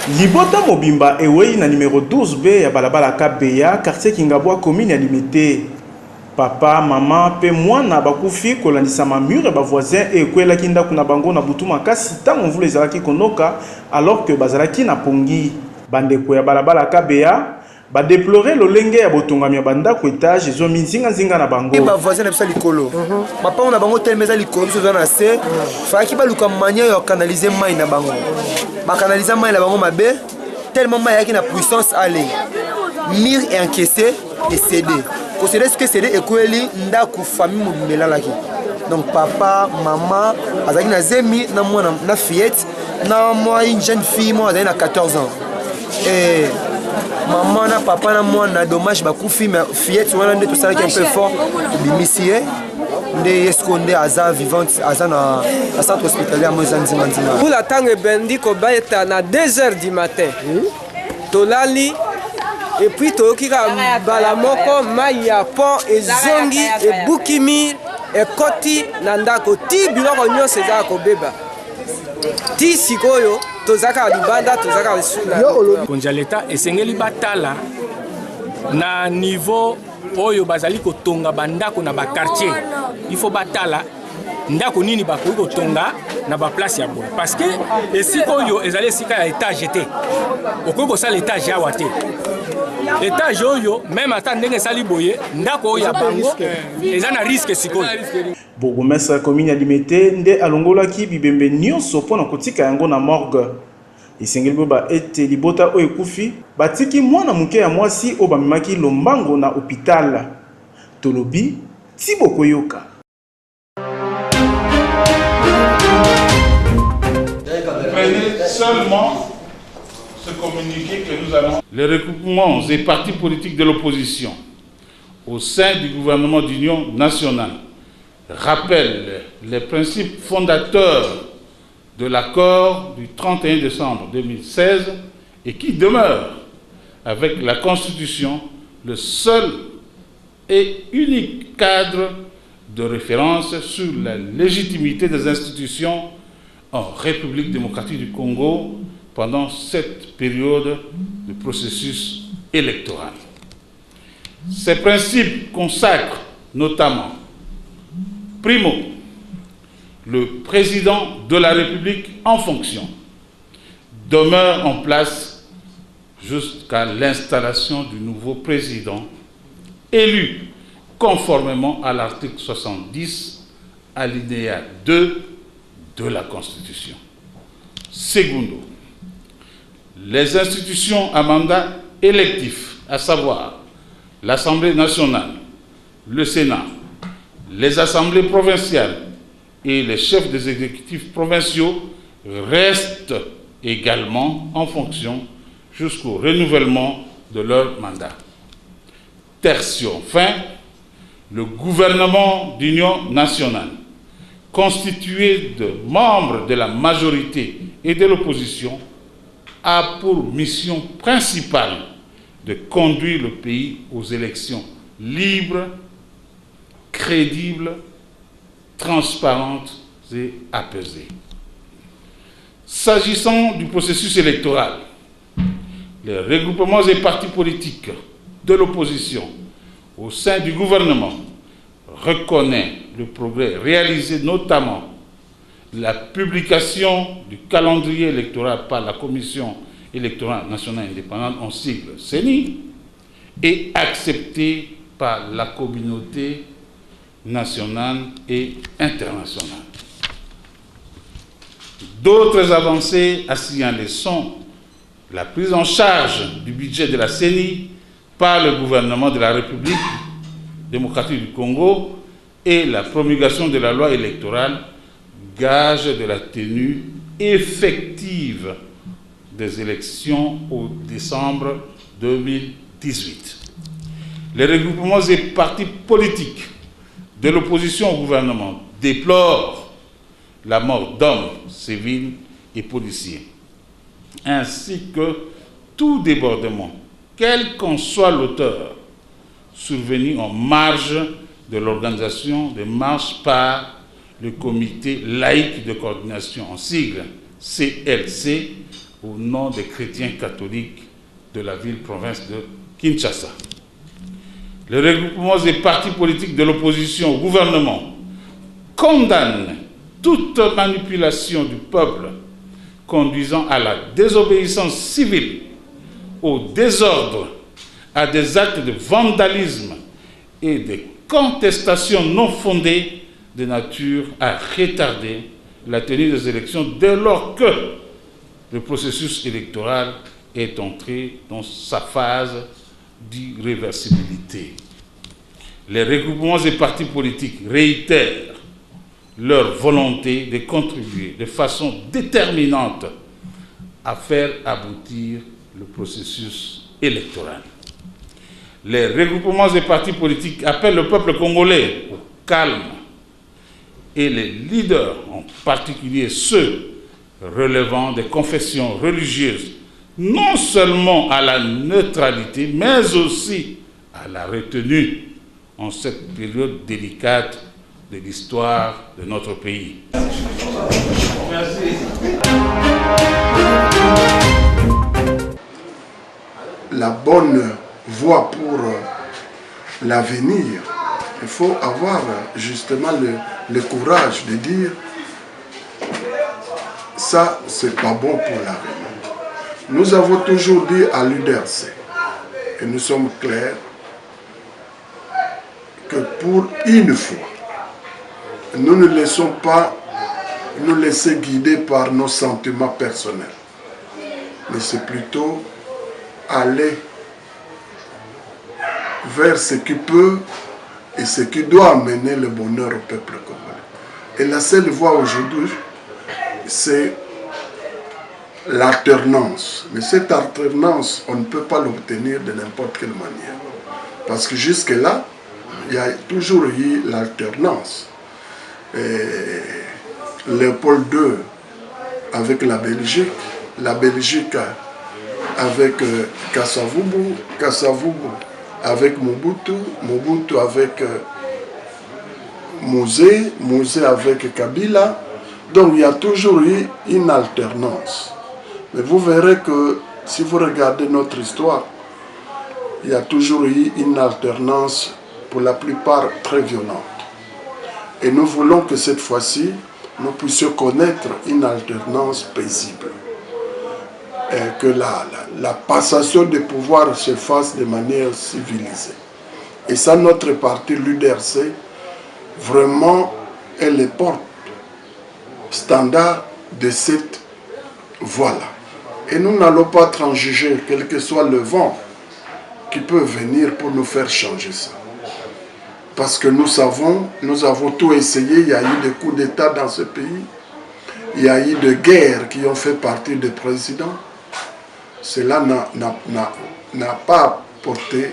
Libota Mobimba ewei na numéro 12B ya balabala Kabeya, quartier Kingabwa, commune ya Limité. Papa, maman, pe mwana bakufi kolandisa mamure ba voisin e kwela kinda kuna bango na butu makasi tango mvula ezalaki konoka alors que bazalaki na pongi. Bandeko ya balabala Kabeya ba déplorer lolenge ya botongami ya bandako étage ezo minzinga nzinga na bango. Ba voisin na bisa likolo. Papa on a bango telmeza likolo so na se. Faki ba luka mania yo canaliser mai na bango. Ba canaliser mai na bango mabe tellement mai yaki na puissance aller. Mire est encaissé et cédé. Considérez ce que cédé et koeli ndaku famille mobimela laki. Donc papa, maman, azaki na zemi na mwana na fillette na moi une jeune fille moi azaki na 14 ans. Et maman na papa na mwana dommage bakufi mais fillette wana nde to sala qui un peu fort bimisie nde esconde aza vivante aza na centre hospitalier Mozanzinga. Pour la tangue bendi ko baeta na 2h du matin. Tolali et puis tokika balamoko maya pont et zongi et bukimir et koti nandako ti biloko nyonso eza kobeba ti sikoyo tozaka libanda tozaka suna konja leta esengeli batala na niveau oyo bazali kotonga bandako na ba quartier il faut batala ndako nini bakoki kotonga na ba place ya boye parce que esika oyo ezali esika ya étage te okoki kosala étage awa te étage oyo même ata ndenge esali boye ndako oyo ya bango eza na risque sikoyo. Bourgmestre commune ya Limité nde alongolaki bibembe nyonso mpona kotika yango na morgue. Esengeli boba ete libota oyo ekufi batiki mwana moke ya mwasi oyo bamemaki lombango na hôpital. Tolobi Tibo Koyoka. Prenez seulement ce communiqué que nous allons. Les regroupements et partis politiques de l'opposition au sein du gouvernement d'union nationale rappellent les principes fondateurs de l'accord du 31 décembre 2016 et qui demeure avec la Constitution le seul et unique cadre de référence sur la légitimité des institutions en République démocratique du Congo pendant cette période de processus électoral. Ces principes consacrent notamment, primo, le président de la République en fonction demeure en place jusqu'à l'installation du nouveau président élu conformément à l'article 70, alinéa 2 de la Constitution. Secondo, les institutions à mandat électif, à savoir l'Assemblée nationale, le Sénat, les assemblées provinciales et les chefs des exécutifs provinciaux restent également en fonction jusqu'au renouvellement de leur mandat. Tertio, enfin, le gouvernement d'union nationale, constitué de membres de la majorité et de l'opposition, a pour mission principale de conduire le pays aux élections libres, crédibles, transparentes et apaisées. S'agissant du processus électoral, les regroupements et partis politiques de l'opposition au sein du gouvernement reconnaissent le progrès réalisé notamment la publication du calendrier électoral par la Commission électorale nationale indépendante en sigle CENI et accepté par la communauté nationale et internationale. D'autres avancées à signaler sont la prise en charge du budget de la CENI par le gouvernement de la République démocratique du Congo et la promulgation de la loi électorale, gage de la tenue effective des élections au décembre 2018. Les regroupements et partis politiques de l'opposition au gouvernement déplorent la mort d'hommes civils et policiers, ainsi que tout débordement, quel qu'en soit l'auteur, survenu en marge de l'organisation des marches par le comité laïque de coordination en sigle CLC au nom des chrétiens catholiques de la ville-province de Kinshasa. Les regroupements des partis politiques de l'opposition au gouvernement condamnent toute manipulation du peuple conduisant à la désobéissance civile, au désordre, à des actes de vandalisme et des contestations non fondées de nature à retarder la tenue des élections dès lors que le processus électoral est entré dans sa phase d'irréversibilité. Les regroupements et partis politiques réitèrent leur volonté de contribuer de façon déterminante à faire aboutir le processus électoral. Les regroupements et partis politiques appellent le peuple congolais au calme et les leaders, en particulier ceux relevant des confessions religieuses, non seulement à la neutralité, mais aussi à la retenue en cette période délicate de l'histoire de notre pays. La bonne voie pour l'avenir, il faut avoir justement le courage de dire ça, c'est pas bon pour l'avenir. Nous avons toujours dit à l'UDRC, et nous sommes clairs, que pour une fois, nous ne laissons pas nous laisser guider par nos sentiments personnels, mais c'est plutôt aller vers ce qui peut et ce qui doit amener le bonheur au peuple congolais. Et la seule voie aujourd'hui, c'est l'alternance. Mais cette alternance, on ne peut pas l'obtenir de n'importe quelle manière. Parce que jusque-là, il y a toujours eu l'alternance. Léopold II avec la Belgique avec Kasavubu, Kasavubu avec Mobutu, Mobutu avec Mouzé, Mouzé avec Kabila. Donc il y a toujours eu une alternance. Mais vous verrez que si vous regardez notre histoire, il y a toujours eu une alternance pour la plupart très violente. Et nous voulons que cette fois-ci, nous puissions connaître une alternance paisible. Et que la passation de pouvoir se fasse de manière civilisée. Et ça, notre parti, l'UDRC, vraiment, elle est porte standard de cette voie-là. Et nous n'allons pas transiger, quel que soit le vent qui peut venir pour nous faire changer ça. Parce que nous savons, nous avons tout essayé, il y a eu des coups d'État dans ce pays, il y a eu des guerres qui ont fait partie des présidents. Cela n'a pas apporté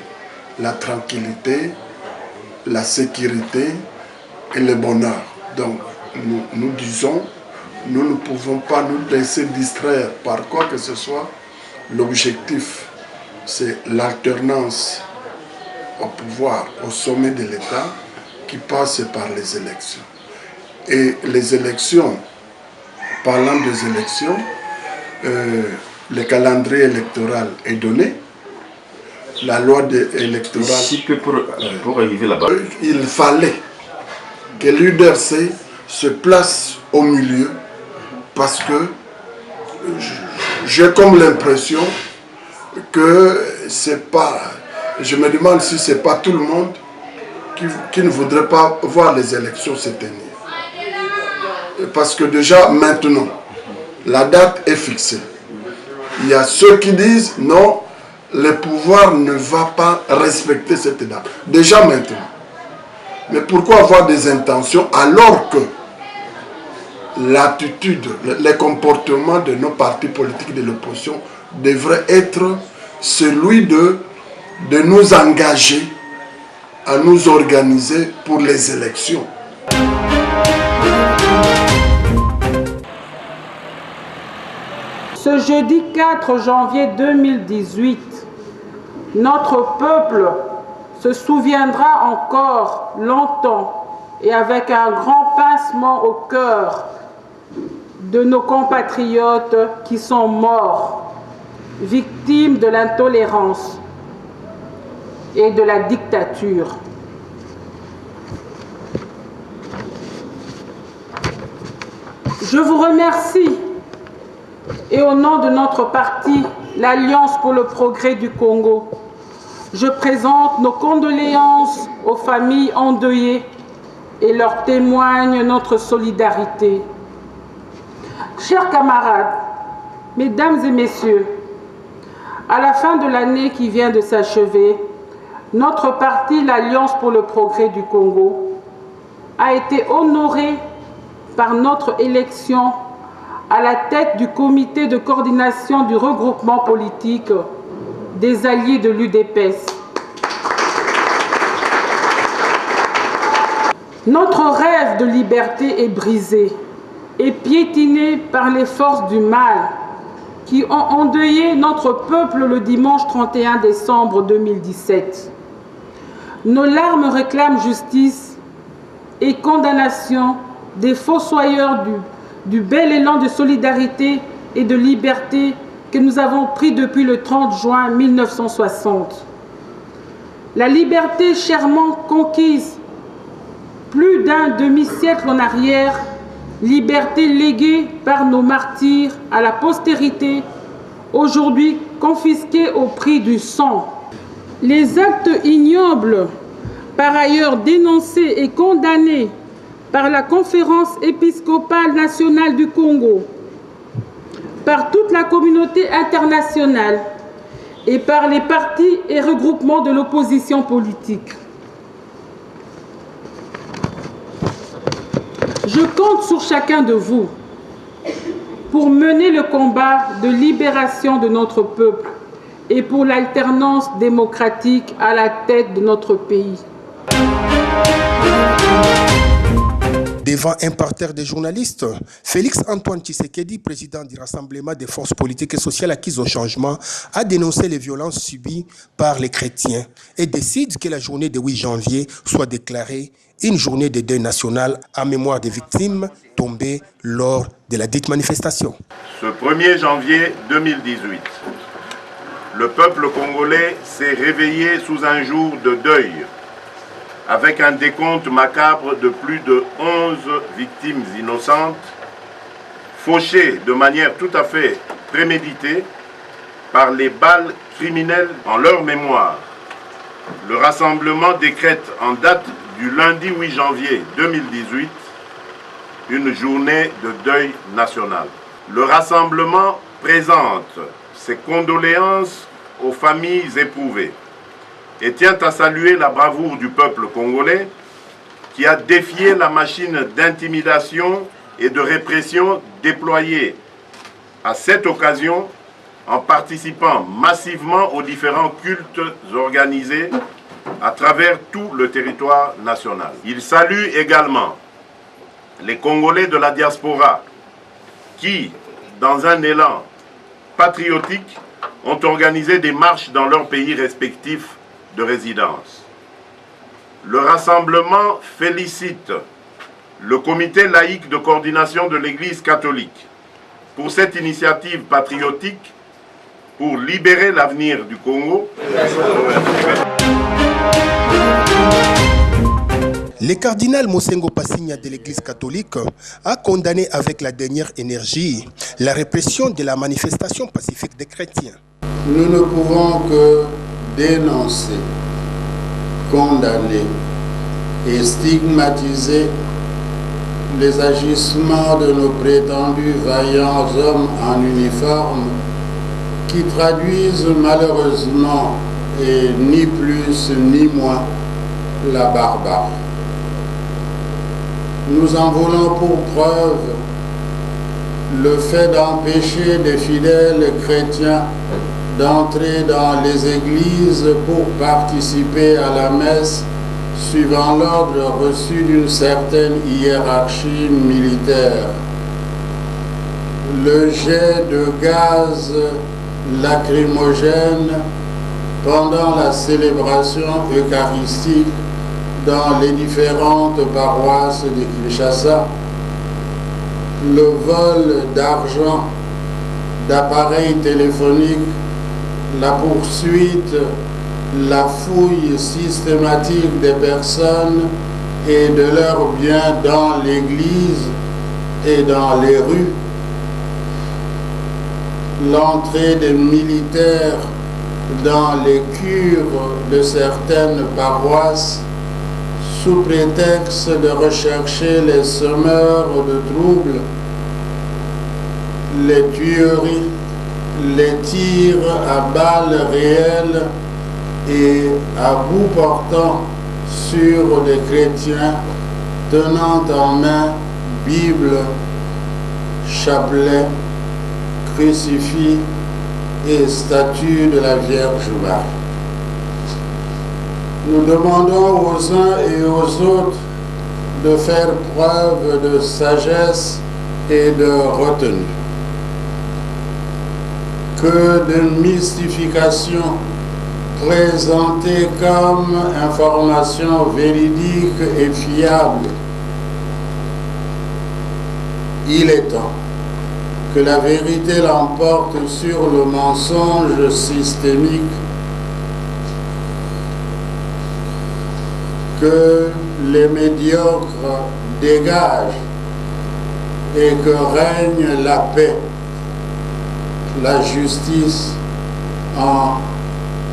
la tranquillité, la sécurité et le bonheur. Donc, nous disons, nous ne pouvons pas nous laisser distraire par quoi que ce soit. L'objectif, c'est l'alternance au pouvoir, au sommet de l'État, qui passe par les élections. Et les élections, parlant des élections, le calendrier électoral est donné, la loi électorale... Pour arriver là-bas. Il fallait que l'UDRC se place au milieu parce que j'ai comme l'impression que c'est pas... Je me demande si c'est pas tout le monde qui ne voudrait pas voir les élections se tenir. Parce que déjà maintenant, la date est fixée. Il y a ceux qui disent non, le pouvoir ne va pas respecter cette date. Déjà maintenant. Mais pourquoi avoir des intentions alors que l'attitude, les comportements de nos partis politiques de l'opposition devrait être celui de nous engager à nous organiser pour les élections. Ce jeudi 4 janvier 2018, notre peuple se souviendra encore longtemps et avec un grand pincement au cœur de nos compatriotes qui sont morts, victimes de l'intolérance et de la dictature. Je vous remercie et au nom de notre parti, l'Alliance pour le progrès du Congo, je présente nos condoléances aux familles endeuillées et leur témoigne notre solidarité. Chers camarades, mesdames et messieurs, à la fin de l'année qui vient de s'achever, notre parti, l'Alliance pour le progrès du Congo, a été honoré par notre élection à la tête du comité de coordination du regroupement politique des alliés de l'UDPS. Notre rêve de liberté est brisé et piétiné par les forces du mal qui ont endeuillé notre peuple le dimanche 31 décembre 2017. Nos larmes réclament justice et condamnation des fossoyeurs du bel élan de solidarité et de liberté que nous avons pris depuis le 30 juin 1960. La liberté chèrement conquise plus d'un demi-siècle en arrière, liberté léguée par nos martyrs à la postérité, aujourd'hui confisquée au prix du sang. Les actes ignobles, par ailleurs dénoncés et condamnés par la Conférence épiscopale nationale du Congo, par toute la communauté internationale et par les partis et regroupements de l'opposition politique. Je compte sur chacun de vous pour mener le combat de libération de notre peuple et pour l'alternance démocratique à la tête de notre pays. Devant un parterre de journalistes, Félix-Antoine Tshisekedi, président du Rassemblement des forces politiques et sociales acquises au changement, a dénoncé les violences subies par les chrétiens et décide que la journée du 8 janvier soit déclarée une journée de deuil national en mémoire des victimes tombées lors de la dite manifestation. Ce 1er janvier 2018, le peuple congolais s'est réveillé sous un jour de deuil, avec un décompte macabre de plus de 11 victimes innocentes, fauchées de manière tout à fait préméditée par les balles criminelles en leur mémoire. Le rassemblement décrète en date du lundi 8 janvier 2018 une journée de deuil national. Le rassemblement présente ses condoléances aux familles éprouvées et tient à saluer la bravoure du peuple congolais qui a défié la machine d'intimidation et de répression déployée à cette occasion en participant massivement aux différents cultes organisés à travers tout le territoire national. Il salue également les Congolais de la diaspora qui, dans un élan patriotique, ont organisé des marches dans leurs pays respectifs de résidence. Le rassemblement félicite le comité laïque de coordination de l'Église catholique pour cette initiative patriotique pour libérer l'avenir du Congo. Le cardinal Mosengo Passigna de l'Église catholique a condamné avec la dernière énergie la répression de la manifestation pacifique des chrétiens. Nous ne pouvons que dénoncer, condamner et stigmatiser les agissements de nos prétendus vaillants hommes en uniforme qui traduisent malheureusement, et ni plus ni moins, la barbarie. Nous en voulons pour preuve le fait d'empêcher des fidèles chrétiens d'entrer dans les églises pour participer à la messe suivant l'ordre reçu d'une certaine hiérarchie militaire. Le jet de gaz lacrymogène pendant la célébration eucharistique dans les différentes paroisses de Kinshasa le vol d'argent, d'appareils téléphoniques, la poursuite, la fouille systématique des personnes et de leurs biens dans l'église et dans les rues, l'entrée des militaires dans les cures de certaines paroisses sous prétexte de rechercher les semeurs de troubles, les tueries, les tirs à balles réelles et à bout portant sur des chrétiens tenant en main Bible, chapelet, crucifix et statue de la Vierge Marie. Nous demandons aux uns et aux autres de faire preuve de sagesse et de retenue. Que de mystification présentée comme information véridique et fiable. Il est temps que la vérité l'emporte sur le mensonge systémique, que les médiocres dégagent et que règne la paix, la justice en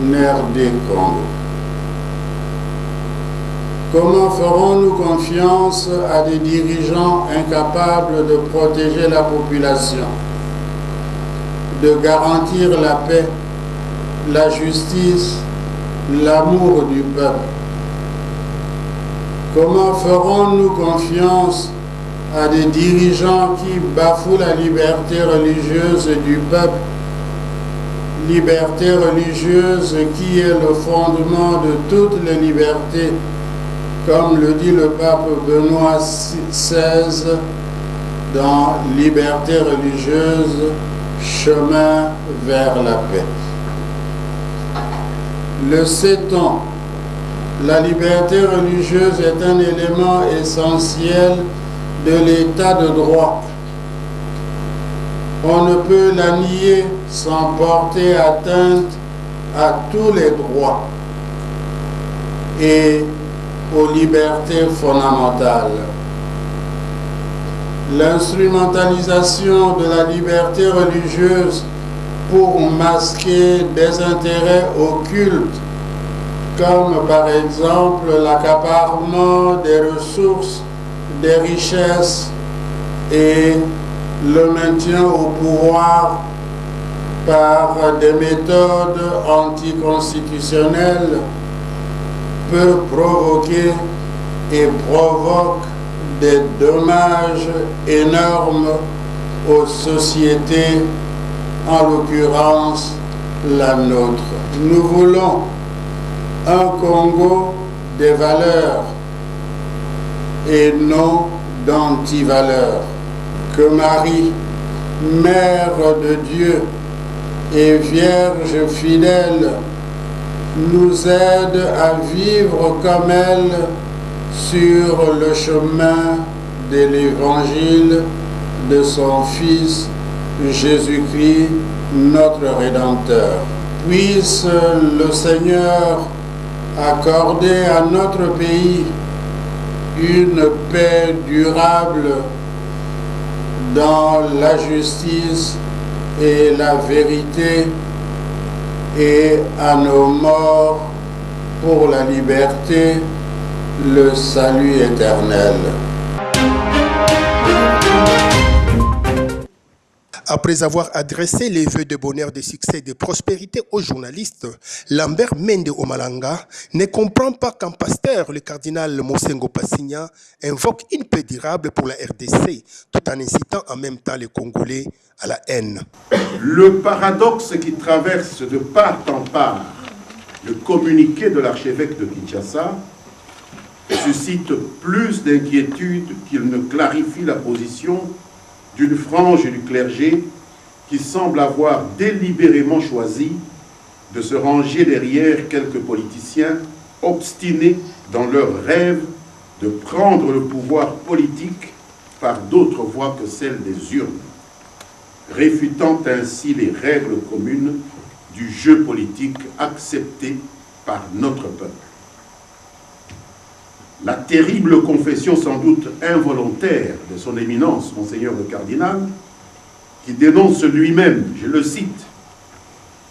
RD Congo. Comment ferons-nous confiance à des dirigeants incapables de protéger la population, de garantir la paix, la justice, l'amour du peuple? Comment ferons-nous confiance à des dirigeants qui bafouent la liberté religieuse du peuple, liberté religieuse qui est le fondement de toutes les libertés, comme le dit le pape Benoît XVI dans Liberté religieuse, chemin vers la paix. Le sait-on, la liberté religieuse est un élément essentiel de l'état de droit. On ne peut la nier sans porter atteinte à tous les droits et aux libertés fondamentales. L'instrumentalisation de la liberté religieuse pour masquer des intérêts occultes, comme par exemple l'accaparement des ressources, des richesses et le maintien au pouvoir par des méthodes anticonstitutionnelles, peut provoquer et provoque des dommages énormes aux sociétés, en l'occurrence la nôtre. Nous voulons un Congo des valeurs et non d'antivaleurs. Que Marie, Mère de Dieu et Vierge fidèle, nous aide à vivre comme elle sur le chemin de l'Évangile de son Fils Jésus-Christ, notre Rédempteur. Puisse le Seigneur accorder à notre pays une paix durable dans la justice et la vérité, et à nos morts pour la liberté, le salut éternel. Après avoir adressé les vœux de bonheur, de succès et de prospérité aux journalistes, Lambert Mende Omalanga ne comprend pas qu'un pasteur, le cardinal Mosengo Passigna, invoque une paix durable pour la RDC, tout en incitant en même temps les Congolais à la haine. Le paradoxe qui traverse de part en part le communiqué de l'archevêque de Kinshasa suscite plus d'inquiétude qu'il ne clarifie la position d'une frange du clergé qui semble avoir délibérément choisi de se ranger derrière quelques politiciens obstinés dans leur rêve de prendre le pouvoir politique par d'autres voies que celles des urnes, réfutant ainsi les règles communes du jeu politique accepté par notre peuple. La terrible confession sans doute involontaire de son éminence, Monseigneur le Cardinal, qui dénonce lui-même, je le cite,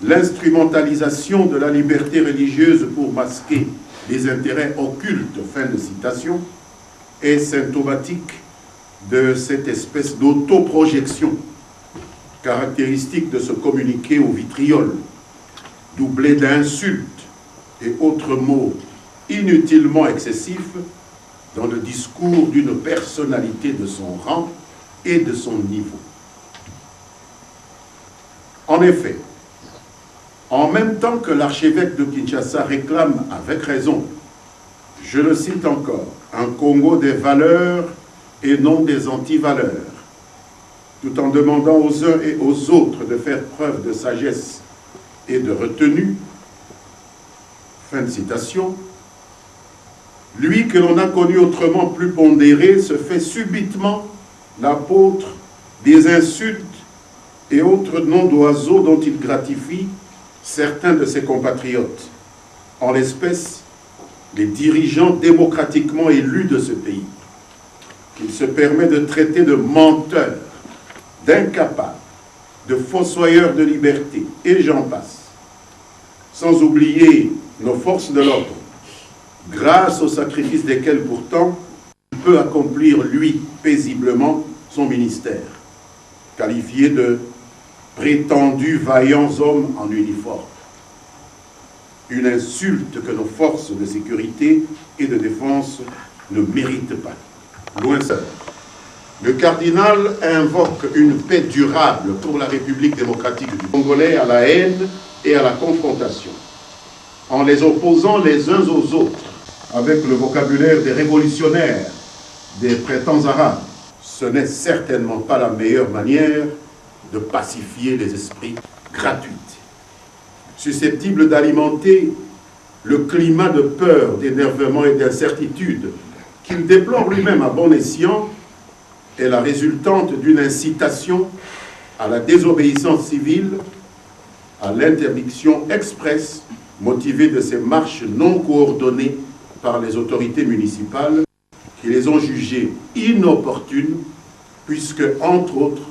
l'instrumentalisation de la liberté religieuse pour masquer des intérêts occultes, fin de citation, est symptomatique de cette espèce d'autoprojection caractéristique de ce communiqué au vitriol, doublé d'insultes et autres mots inutilement excessifs dans le discours d'une personnalité de son rang et de son niveau. En effet, en même temps que l'archevêque de Kinshasa réclame avec raison, je le cite encore, un Congo des valeurs et non des antivaleurs, tout en demandant aux uns et aux autres de faire preuve de sagesse et de retenue, fin de citation, lui que l'on a connu autrement plus pondéré se fait subitement l'apôtre des insultes et autres noms d'oiseaux dont il gratifie certains de ses compatriotes, en l'espèce les dirigeants démocratiquement élus de ce pays, qu'il se permet de traiter de menteurs, d'incapables, de fossoyeurs de liberté, et j'en passe, sans oublier nos forces de l'ordre, grâce au sacrifice desquels pourtant il peut accomplir lui paisiblement son ministère, qualifié de prétendus vaillants hommes en uniforme. Une insulte que nos forces de sécurité et de défense ne méritent pas. Loin ça. Le cardinal invoque une paix durable pour la République démocratique du Congolais à la haine et à la confrontation, en les opposant les uns aux autres, avec le vocabulaire des révolutionnaires, des prétends arabes. Ce n'est certainement pas la meilleure manière de pacifier les esprits gratuits, susceptibles d'alimenter le climat de peur, d'énervement et d'incertitude qu'il déplore lui-même à bon escient, est la résultante d'une incitation à la désobéissance civile, à l'interdiction expresse motivée de ces marches non coordonnées par les autorités municipales qui les ont jugées inopportunes puisque, entre autres,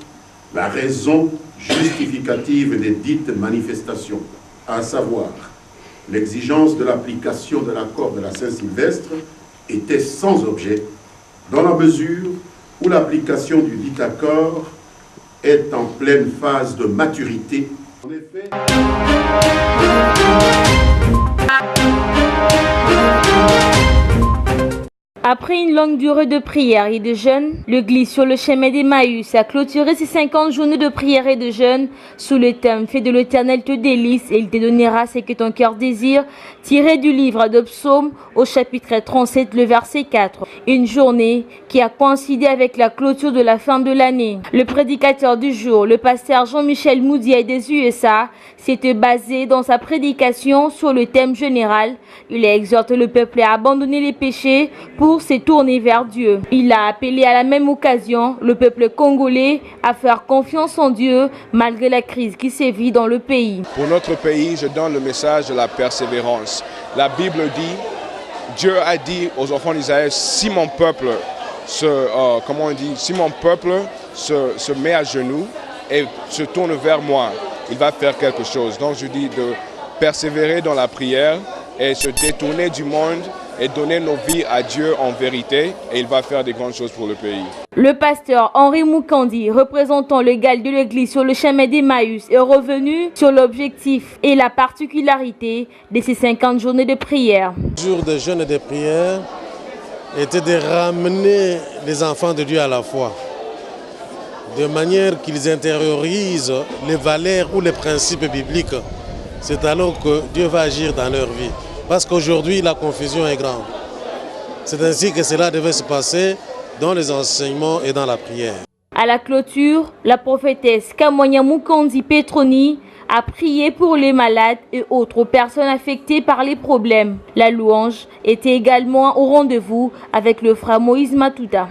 la raison justificative des dites manifestations, à savoir l'exigence de l'application de l'accord de la Saint-Sylvestre, était sans objet, dans la mesure où l'application du dit accord est en pleine phase de maturité. En effet, après une longue durée de prière et de jeûne, l'Église sur le chemin d'Emmaüs a clôturé ses 50 journées de prière et de jeûne sous le thème « Fais de l'Éternel te délice et il te donnera ce que ton cœur désire » tiré du livre de Psaume au chapitre 37, le verset 4. Une journée qui a coïncidé avec la clôture de la fin de l'année. Le prédicateur du jour, le pasteur Jean-Michel Moudiaï des USA, s'était basé dans sa prédication sur le thème général. Il a exhorté le peuple à abandonner les péchés pour s'est tourné vers Dieu. Il a appelé à la même occasion le peuple congolais à faire confiance en Dieu malgré la crise qui sévit dans le pays. Pour notre pays, je donne le message de la persévérance. La Bible dit, Dieu a dit aux enfants d'Israël, si mon peuple se met à genoux et se tourne vers moi, il va faire quelque chose. Donc je dis de persévérer dans la prière et se détourner du monde et donner nos vies à Dieu en vérité, et il va faire des grandes choses pour le pays. Le pasteur Henri Moukandi, représentant légal de l'Église sur le chemin d'Emmaüs, est revenu sur l'objectif et la particularité de ces 50 journées de prière. Le jour de jeûne et de prière était de ramener les enfants de Dieu à la foi, de manière qu'ils intériorisent les valeurs ou les principes bibliques. C'est alors que Dieu va agir dans leur vie. Parce qu'aujourd'hui, la confusion est grande. C'est ainsi que cela devait se passer dans les enseignements et dans la prière. À la clôture, la prophétesse Kamonya Mukondi Petroni a prié pour les malades et autres personnes affectées par les problèmes. La louange était également au rendez-vous avec le frère Moïse Matuta.